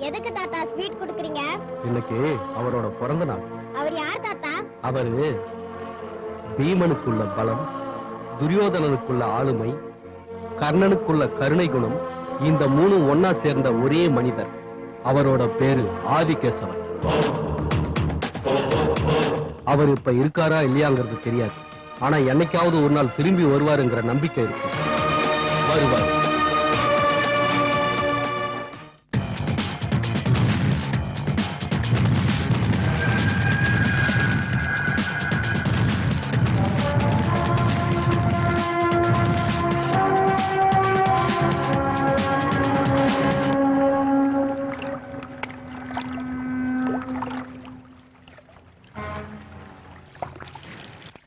எதுக்கு தாத்தா ஸ்வீட் குடுக்குறீங்க? இன்னைக்கு அவரோட பிறந்த நாள். அவர் யார் தாத்தா? அவரு பீமனுக்குள்ள பலம், துரியோதனனுக்குள்ள ஆளுமை, கர்ணனுக்குள்ள கருணை குணம், இந்த மூணு ஒன்னா சேர்ந்த ஒரே மனிதர். அவரோட பேரு ஆதிகேசவன். அவர் இப்ப இருக்காரா இல்லையாங்கிறது தெரியாது. ஆனா என்னைக்காவது ஒரு நாள் திரும்பி வருவாருங்கிற நம்பிக்கை இருக்கு. வருவார்.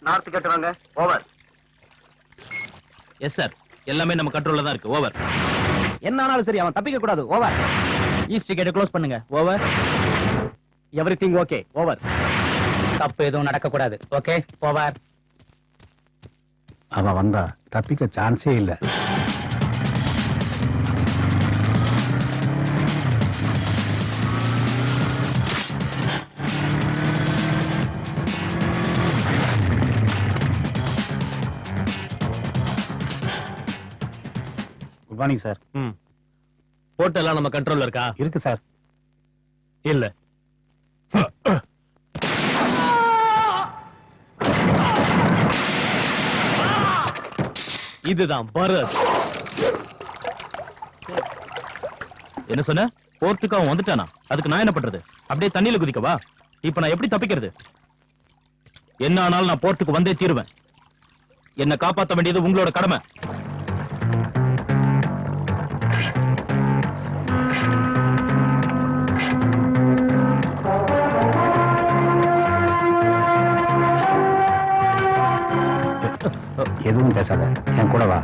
நார்த் கேட்டுவாங்க. ஓவர். எஸ் சார், எல்லாமே நம்ம கண்ட்ரோல்ல தான் இருக்கு. ஓவர். என்ன ஆனாலும் சரி, அவன் தப்பிக்க கூடாது. ஓவர். ஈஸ்ட் கேட் க்ளோஸ் பண்ணுங்க. ஓவர். Everything okay. ஓவர். தப்பு எதுவும் நடக்க கூடாது. ஓகே. ஓவர். அவன் வந்தா தப்பிக்க சான்ஸே இல்ல. Good morning sir. போர்ட் எல்லாம் நம்ம கண்ட்ரோல்ல இருக்கா? இருக்கு சார். இல்ல. இதுதான் பரத். என்ன சொன்ன? போர்ட்டுக்கு அவன் வந்துட்டானா? அதுக்கு நான் என்ன பண்றது? அப்படியே தண்ணியில குதிக்கவா? இப்ப நான் எப்படி தப்பிக்கிறது? என்ன ஆனாலும் நான் போர்ட்டுக்கு வந்தே தீருவேன். என்ன காப்பாற்ற வேண்டியது உங்களோட கடமை. எதுவும் பேசாத, என் கூட வா.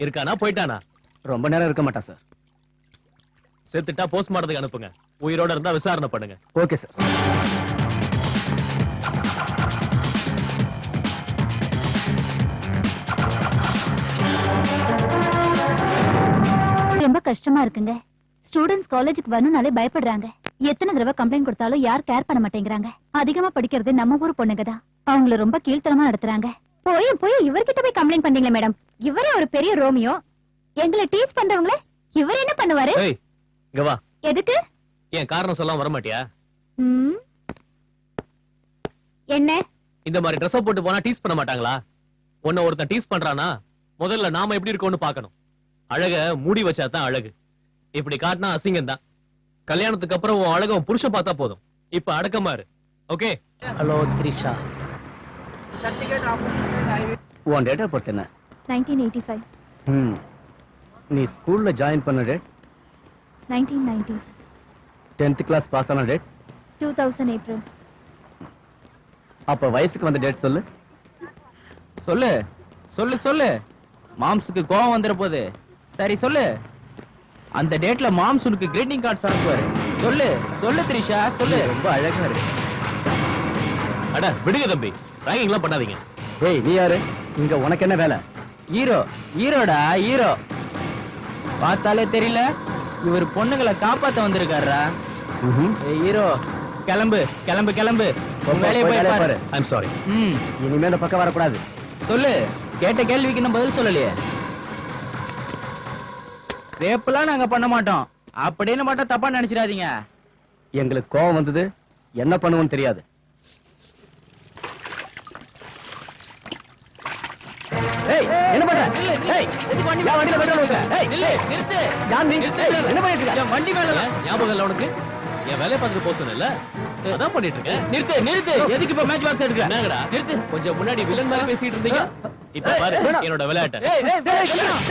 இருக்கானா போயிட்டானா? ரொம்ப நேரம் இருக்க மாட்டான் சார். செத்துட்டா போஸ்ட்மார்ட்டத்துக்கு அனுப்புங்க. உயிரோட இருந்தா விசாரணை பண்ணுங்க. Okay sir. ரொம்ப கஷ்டமா இருக்குங்க. ஸ்டூடெண்ட்ஸ் காலேஜுக்கு வரணும்னாலே பயப்படுறாங்க. எத்தனை தடவை கம்ப்ளைண்ட் கொடுத்தாலும் யார் கேர் பண்ண மாட்டேங்கிறாங்க. அதிகமா படிக்கிறது நம்ம ஊர் பொண்ணுங்க தான். அவங்கள ரொம்ப கீழ்த்தரமா நடத்துறாங்க. போய் இவர்கிட்ட போய் கம்ப்ளைண்ட் பண்ணீங்களே மேடம். இவரே ஒரு பெரிய ரோமியோ. எங்களை டீஸ் பண்றவங்கள இவர் என்ன பண்ணுவாரு? இங்க வா. எதுக்கு? ஏன் காரணம் சொல்லாம வர மாட்டியா? என்ன இந்த மாதிரி ட்ரெஸ் போட்டு போனா டீஸ் பண்ண மாட்டாங்களா? உன்னை ஒருத்தன் டீஸ் பண்றானா முதல்ல நாம எப்படி இருக்கோம்னு பார்க்கணும். அழக மூடி வச்சாதான் அழகு. இப்படி காட்டினா அசிங்கம் தான். கல்யாணத்துக்கு அப்புறம் உன் அழக உன் புருஷன் பார்த்தா போதும். இப்ப அடக்கமா இரு. ஓகே? ஹலோ த்ரிஷா, உன் டேட் ஆஃப் பர்த் என்ன? 1985, நீ ஸ்கூல்ல ஜாயின் பண்ண டேட், 1990, 10th கிளாஸ் பாஸ் ஆன டேட், 2000 April. அப்ப வயசுக்கு வந்த டேட் சொல்லு. சொல்லு சொல்லு சொல்லு. மாம்ஸுக்கு கோவம் வந்துற போது. சரி சொல்லு. அந்த டேட்ல மாம்ஸ் உனக்கு கிரீட்டிங் கார்ட்ஸ் அனுப்புவாரு. சொல்லு சொல்லு த்ரிஷா சொல்லு. ரொம்ப அழகா இருக்கு. அட விடுங்க தம்பி, ராகிங்லாம் பண்ணாதீங்க. ஏய் நீ யாரு? இங்க உனக்கு என்ன வேலை? ஹீரோ ஹீரோடா ஹீரோ. பார்த்தாலே தெரியல இவர் பொண்ணுங்களை காப்பாத்த வந்திருக்காரா. ஏய் ஹீரோ, கிளம்பு கிளம்பு கிளம்பு. உன் வேலையை போய் பாரு. I'm sorry. இனிமே இந்த பக்கம் வரக்கூடாது. சொல்லு. கேட்ட கேள்விக்கு இன்னும் பதில் சொல்லலையே. ரேப்லாம் நாங்க பண்ண மாட்டோம் அப்படின்னு மட்டும் தப்பா நினைச்சிடாதீங்க. எங்களுக்கு கோவம் வந்தது, என்ன பண்ணுவோம்னு தெரியாது. ஏய் என்ன பண்ற? ஏய் யா வண்டில பெட்ரோல் ஊத்து. ஏய் நில்லு நிறுத்து. யார் நீ? ஏய், என்ன பண்ணிட்டு இருக்க? என் வண்டி மேல ஞாபகம் இல்ல உனக்கு? என் வேலையை பார்த்துட்டு போக சொன்னேன்ல, அதான் பண்ணிட்டு இருக்கேன். நிறுத்து நிறுத்து. எதுக்கு இப்ப மேட்ச் பாக்ஸ் எடுக்கிற? என்னங்கடா நிறுத்து. கொஞ்சம் முன்னாடி வில்லன் மாதிரி பேசிட்டு இருந்தீங்க. இப்ப பாரு என்னோட விளையாட்டை. ஏய் ஏய் ஏய், ஏய்,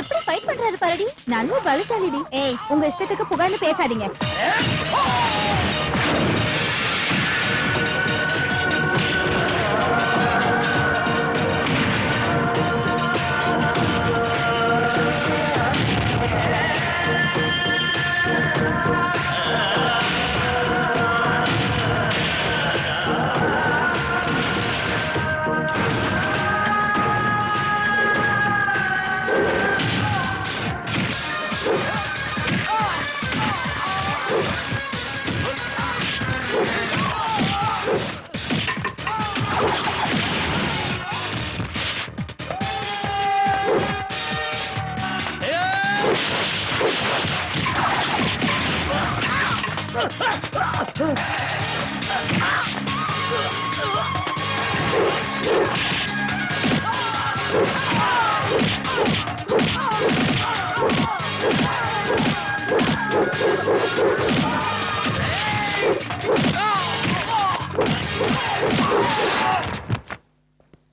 எப்படி ஃபைட் பண்றாரு பாருடி. நல்ல பலசாலிடி. ஏய் உங்க இஷ்டத்துக்கு புகழ்ந்து பேசாதீங்க.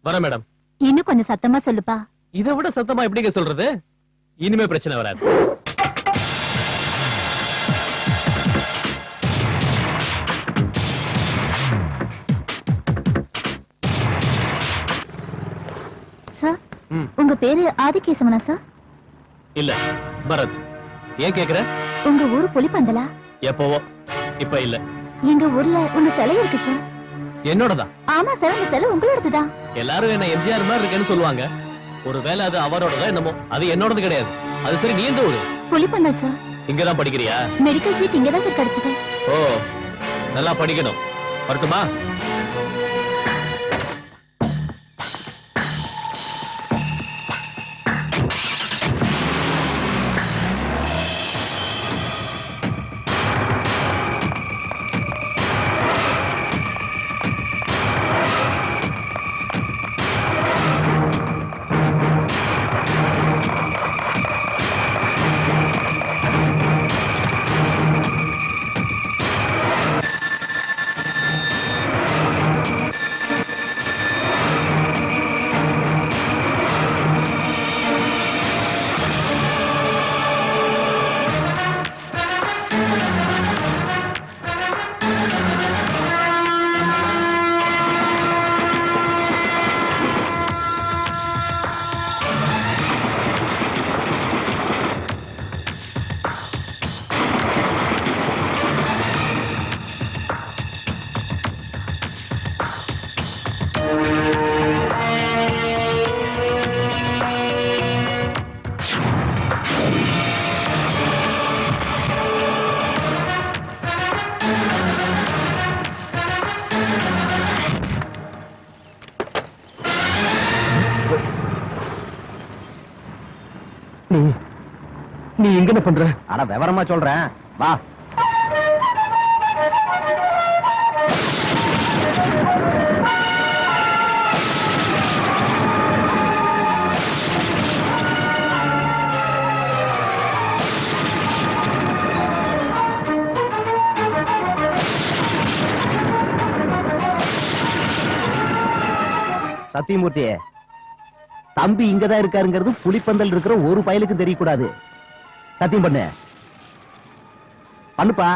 வர மேடம். இன்னும் கொஞ்சம் சத்தமா சொல்லுப்பா. இதை விட சத்தமா எப்படிங்க சொல்றது? இனிமே பிரச்சனை வராது. சார் உங்க பேரு ஆதிகேசவனா சார்? இல்ல பரத். ஏன் கேக்குற? உங்க ஊரு புலிப்பந்தலா? எப்பவோ, இப்ப இல்ல. எங்க ஊர்ல உங்க சிலை இருக்கு சார். என்னோடதான். ஆமா சார், அந்த சிலை உங்களோடதுதான். எல்லாரும் என்ன எம்ஜிஆர் மாதிரி இருக்கேன்னு சொல்லுவாங்க. ஒருவேளை அது அவரோடதா என்னமோ. அது என்னோடது கிடையாது. அது சரி, நீ எந்த ஊரு? புலிப்பந்தல் சார். இங்கதான் படிக்கிறியா? மெடிக்கல் சீட் இங்கதான் சார் கிடைச்சது. ஓ, நல்லா படிக்கணும். வரட்டுமா? நீ நீ இங்க என்ன பண்ற? ஆனா விவரமா சொல்றேன் வா. சத்தியமூர்த்தி, தம்பி இங்கதான் இருக்காருங்கிறது புலிப்பந்தல் இருக்கிற ஒரு பயலுக்கு தெரியக்கூடாது. சத்தியம் பண்ணு. பண்ணுப்பா.